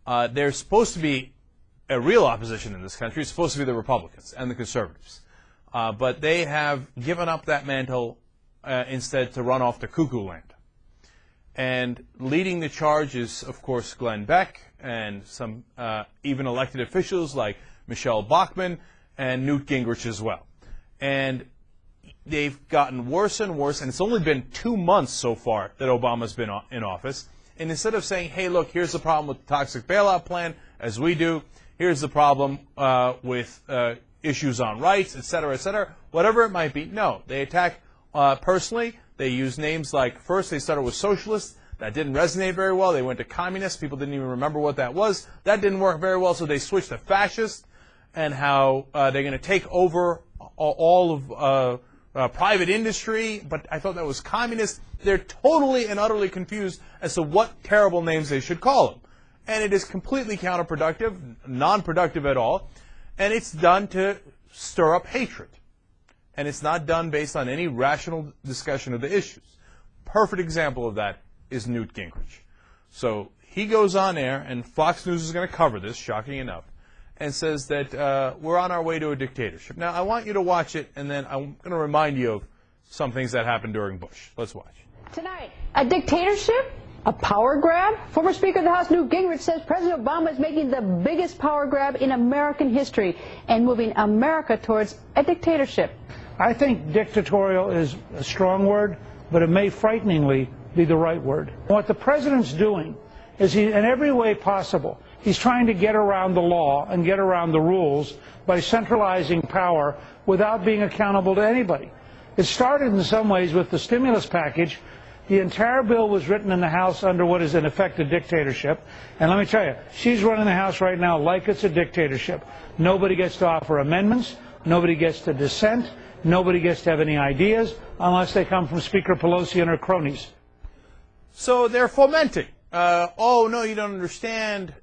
there's supposed to be a real opposition in this country. It's supposed to be the Republicans and the conservatives. But they have given up that mantle instead to run off to cuckoo land. And leading the charge is, of course, Glenn Beck and some even elected officials like Michelle Bachmann and Newt Gingrich as well. And they've gotten worse and worse, and it's only been 2 months so far that Obama's been in office. And instead of saying, hey, look, here's the problem with the toxic bailout plan, as we do, here's the problem with issues on rights, et cetera, whatever it might be, no. They attack personally. They use names like, first they started with socialists. That didn't resonate very well. They went to communists. People didn't even remember what that was. That didn't work very well, so they switched to fascist, and how they're going to take over all of private industry, but I thought that was communist. They're totally and utterly confused as to what terrible names they should call them. And it is completely counterproductive, non-productive at all, and it's done to stir up hatred. And it's not done based on any rational discussion of the issues. Perfect example of that is Newt Gingrich. So he goes on air, and Fox News is going to cover this, shocking enough, and says that we're on our way to a dictatorship. Now, I want you to watch it, and then I'm going to remind you of some things that happened during Bush. Let's watch. Tonight, a dictatorship? A power grab? Former Speaker of the House Newt Gingrich says President Obama is making the biggest power grab in American history and moving America towards a dictatorship. I think dictatorial is a strong word, but it may frighteningly be the right word. What the president's doing is in every way possible, he's trying to get around the law and get around the rules by centralizing power without being accountable to anybody. It started in some ways with the stimulus package. The entire bill was written in the House under what is in effect a dictatorship. And let me tell you, she's running the House right now like it's a dictatorship. Nobody gets to offer amendments. Nobody gets to dissent. Nobody gets to have any ideas unless they come from Speaker Pelosi and her cronies. So they're fomenting. Oh, no, you don't understand.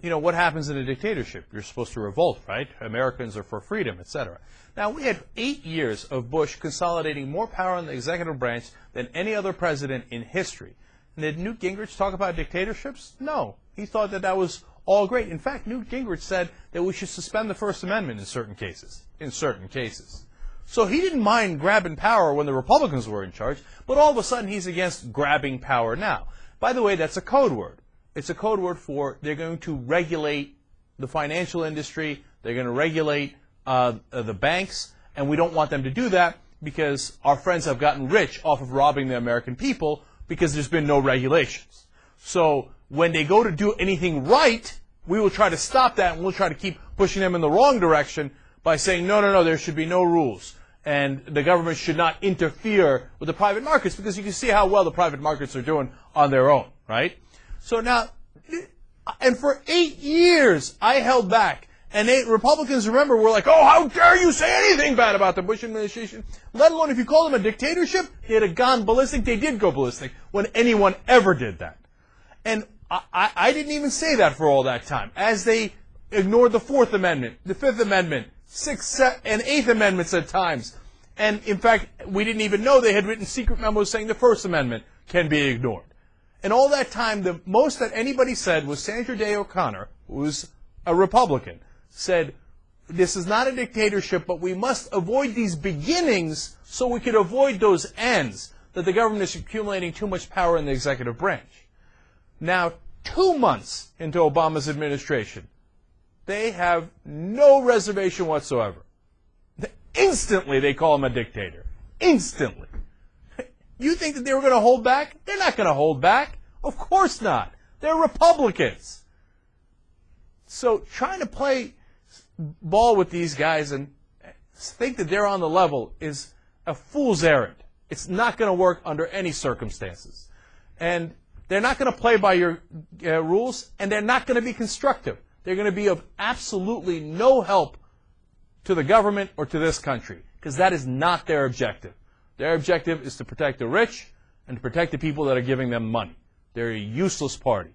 You know, what happens in a dictatorship? You're supposed to revolt, right? Americans are for freedom, etc. Now, we had 8 years of Bush consolidating more power in the executive branch than any other president in history. And did Newt Gingrich talk about dictatorships? No. He thought that that was all great. In fact, Newt Gingrich said that we should suspend the First Amendment in certain cases. So he didn't mind grabbing power when the Republicans were in charge, but all of a sudden he's against grabbing power now. By the way, that's a code word. It's a code word for they're going to regulate the financial industry, they're going to regulate the banks, and we don't want them to do that because our friends have gotten rich off of robbing the American people because there's been no regulations. So when they go to do anything right, we will try to stop that, and we'll try to keep pushing them in the wrong direction by saying, no, there should be no rules, and the government should not interfere with the private markets, because you can see how well the private markets are doing on their own, right? So now, and for 8 years, I held back. And Republicans, remember, were like, oh, how dare you say anything bad about the Bush administration? Let alone if you call them a dictatorship, they'd have gone ballistic. They did go ballistic when anyone ever did that. And I didn't even say that for all that time. As they ignored the Fourth Amendment, the Fifth Amendment, Sixth and Eighth Amendments at times. And, in fact, we didn't even know they had written secret memos saying the First Amendment can be ignored. And all that time, the most that anybody said was Sandra Day O'Connor, who was a Republican, said, this is not a dictatorship, but we must avoid these beginnings so we could avoid those ends, that the government is accumulating too much power in the executive branch. Now, 2 months into Obama's administration, they have no reservation whatsoever. Instantly, they call him a dictator. Instantly. You think that they were going to hold back? They're not going to hold back. Of course not. They're Republicans. So trying to play ball with these guys and think that they're on the level is a fool's errand. It's not going to work under any circumstances. And they're not going to play by your rules, and they're not going to be constructive. They're going to be of absolutely no help to the government or to this country, because that is not their objective. Their objective is to protect the rich and to protect the people that are giving them money. They're a useless party.